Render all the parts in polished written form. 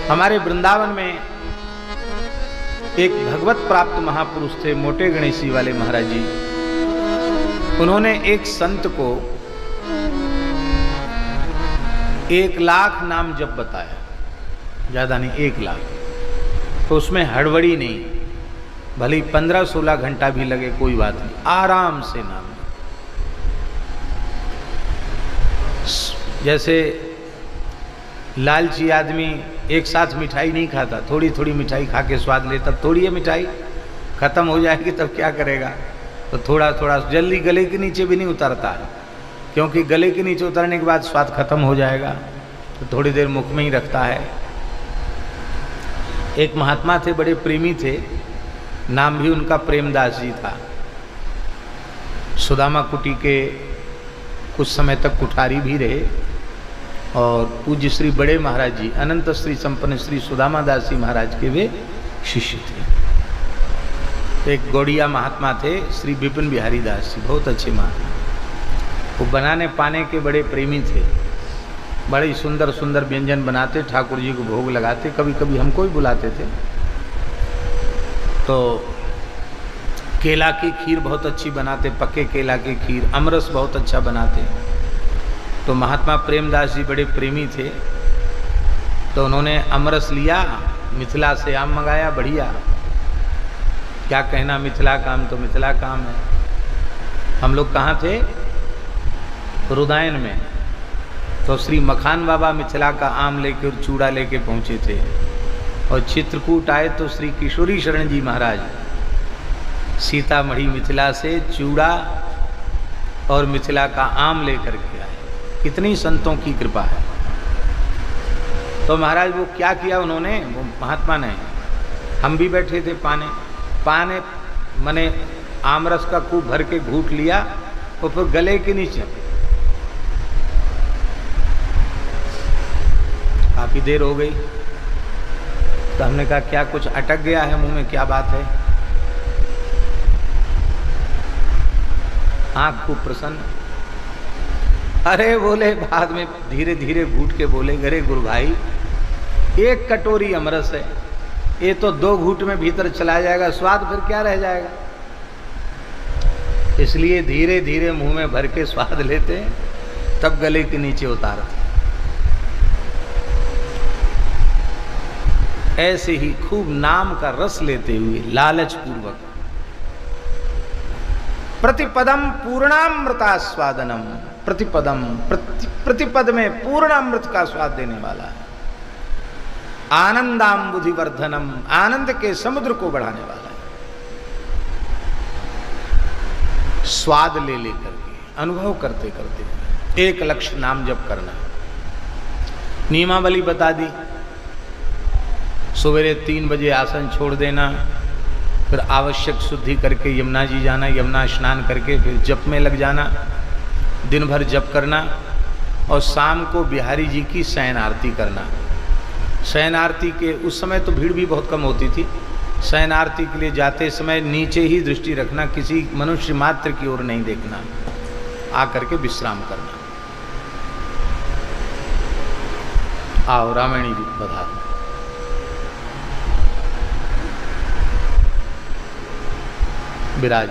हमारे वृंदावन में एक भगवत प्राप्त महापुरुष थे, मोटे गणेशी वाले महाराज जी। उन्होंने एक संत को 1,00,000 नाम जप बताया, ज्यादा नहीं, 1,00,000। तो उसमें हड़बड़ी नहीं, भले 15-16 घंटा भी लगे कोई बात नहीं, आराम से नाम। जैसे लालची आदमी एक साथ मिठाई नहीं खाता, थोड़ी थोड़ी मिठाई खा के स्वाद ले, तब थोड़ी है मिठाई खत्म हो जाएगी तब क्या करेगा, तो थोड़ा थोड़ा, जल्दी गले के नीचे भी नहीं उतरता है, क्योंकि गले के नीचे उतरने के बाद स्वाद खत्म हो जाएगा, तो थोड़ी देर मुख में ही रखता है। एक महात्मा थे, बड़े प्रेमी थे, नाम भी उनका प्रेमदास जी था। सुदामा कुटी के कुछ समय तक कुठारी भी रहे और पूज्य श्री बड़े महाराज जी, अनंत श्री संपन्न श्री सुदामा दास जी महाराज के वे शिष्य थे। एक गौड़िया महात्मा थे, श्री विपिन बिहारी दास जी, बहुत अच्छे महात्मा। वो बनाने पाने के बड़े प्रेमी थे, बड़े सुंदर सुंदर व्यंजन बनाते, ठाकुर जी को भोग लगाते, कभी कभी हमको ही बुलाते थे। तो केला की खीर बहुत अच्छी बनाते, पक्के केला की खीर, अमरस बहुत अच्छा बनाते। तो महात्मा प्रेमदास जी बड़े प्रेमी थे, तो उन्होंने अमरस लिया, मिथिला से आम मंगाया, बढ़िया। क्या कहना, मिथिला काम तो मिथिला काम है। हम लोग कहाँ थे, रुदायन में, तो श्री मखान बाबा मिथिला का आम लेके और चूड़ा लेके पहुँचे थे। और चित्रकूट आए तो श्री किशोरी शरण जी महाराज सीतामढ़ी मिथिला से चूड़ा और मिथिला का आम लेकर के आए। कितनी संतों की कृपा है। तो महाराज वो क्या किया उन्होंने, वो महात्मा ने, हम भी बैठे थे, पाने मने आमरस का खूब भर के घूट लिया और फिर गले के नीचे काफी देर हो गई। तो हमने कहा क्या कुछ अटक गया है मुंह में, क्या बात है। आँख खूब प्रसन्न। अरे बोले, बाद में धीरे धीरे घूट के बोले, अरे गुरु भाई, एक कटोरी अमरस है, ये तो 2 घूट में भीतर चला जाएगा, स्वाद फिर क्या रह जाएगा। इसलिए धीरे धीरे मुंह में भर के स्वाद लेते हैं, तब गले के नीचे उतारते। ऐसे ही खूब नाम का रस लेते हुए लालच पूर्वक, प्रतिपदम पूर्णामृतास्वादनम, प्रतिपदम प्रतिपद में पूर्णामृत का स्वाद देने वाला है। आनंदाम्बुधिवर्धनम, आनंद के समुद्र को बढ़ाने वाला है। स्वाद ले लेकर के, अनुभव करते करते, एक लक्ष्य नाम जप करना। नियमावली बता दी, सवेरे 3 बजे आसन छोड़ देना, फिर आवश्यक शुद्धि करके यमुना जी जाना, यमुना स्नान करके फिर जप में लग जाना, दिन भर जप करना, और शाम को बिहारी जी की शयन आरती करना। शयन आरती के उस समय तो भीड़ भी बहुत कम होती थी। शयन आरती के लिए जाते समय नीचे ही दृष्टि रखना, किसी मनुष्य मात्र की ओर नहीं देखना, आकर के विश्राम करना। आओ रामायणी जी पधारो। विराज।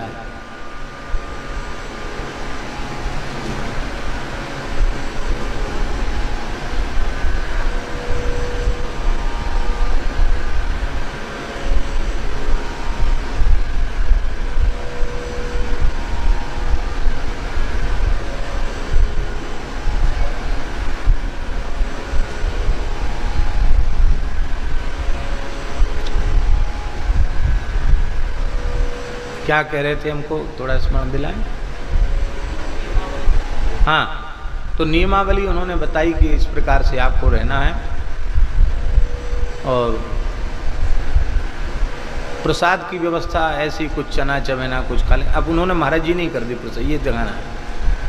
क्या कह रहे थे, हमको थोड़ा स्मरण दिलाएं। हाँ, तो नियमावली उन्होंने बताई कि इस प्रकार से आपको रहना है, और प्रसाद की व्यवस्था ऐसी, कुछ चना चमेना कुछ खा ले। अब उन्होंने महाराज जी नहीं कर दी प्रसाद, ये जगाना है,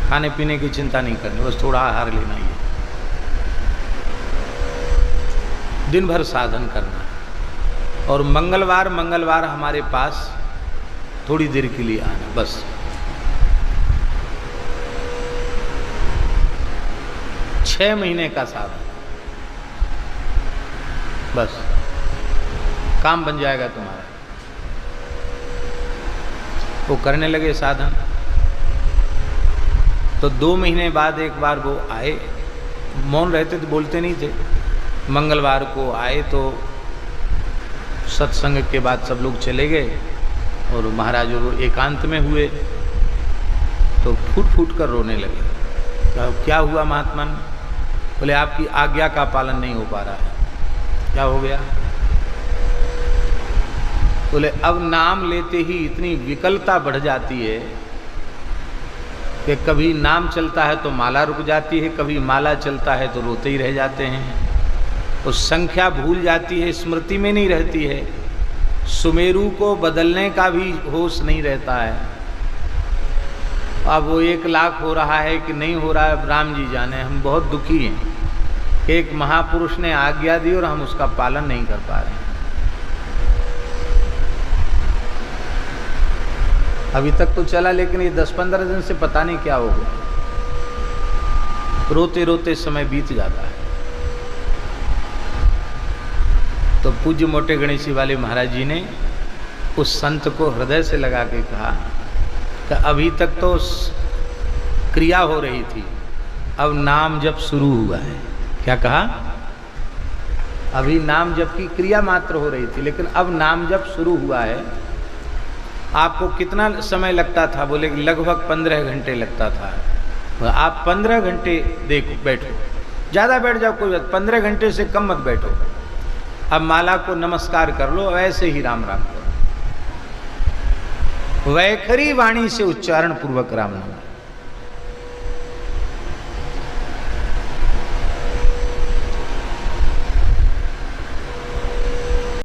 खाने पीने की चिंता नहीं करनी, बस थोड़ा आहार लेना ही है, दिन भर साधन करना है। और मंगलवार हमारे पास थोड़ी देर के लिए आना, बस। छह महीने का साधन। बस काम बन जाएगा तुम्हारा। वो करने लगे साधन। तो 2 महीने बाद एक बार वो आए, मौन रहते थे, बोलते नहीं थे। मंगलवार को आए तो सत्संग के बाद सब लोग चले गए और महाराज वो एकांत में हुए तो फूट फूट कर रोने लगे। क्या हुआ महात्मा? बोले आपकी आज्ञा का पालन नहीं हो पा रहा है। क्या हो गया? बोले अब नाम लेते ही इतनी विकलता बढ़ जाती है कि कभी नाम चलता है तो माला रुक जाती है, कभी माला चलता है तो रोते ही रह जाते हैं। उस संख्या भूल जाती है, स्मृति में नहीं रहती है। सुमेरु को बदलने का भी होश नहीं रहता है। अब वो 1 लाख हो रहा है कि नहीं हो रहा है, राम जी जाने। हम बहुत दुखी हैं कि एक महापुरुष ने आज्ञा दी और हम उसका पालन नहीं कर पा रहे हैं। अभी तक तो चला, लेकिन ये 10-15 दिन से पता नहीं क्या हो गया। रोते रोते समय बीत जाता है। तो पूज्य मोटे गणेशी वाले महाराज जी ने उस संत को हृदय से लगा के कहा कि अभी तक तो क्रिया हो रही थी, अब नाम जप शुरू हुआ है। क्या कहा? अभी नाम जप की क्रिया मात्र हो रही थी, लेकिन अब नाम जप शुरू हुआ है। आपको कितना समय लगता था? बोले लगभग 15 घंटे लगता था। आप 15 घंटे देखो, बैठो, ज़्यादा बैठ जाओ कोई बात, 15 घंटे से कम मत बैठो। अब माला को नमस्कार कर लो, ऐसे ही राम राम करो, वैखरी वाणी से उच्चारण पूर्वक राम नाम।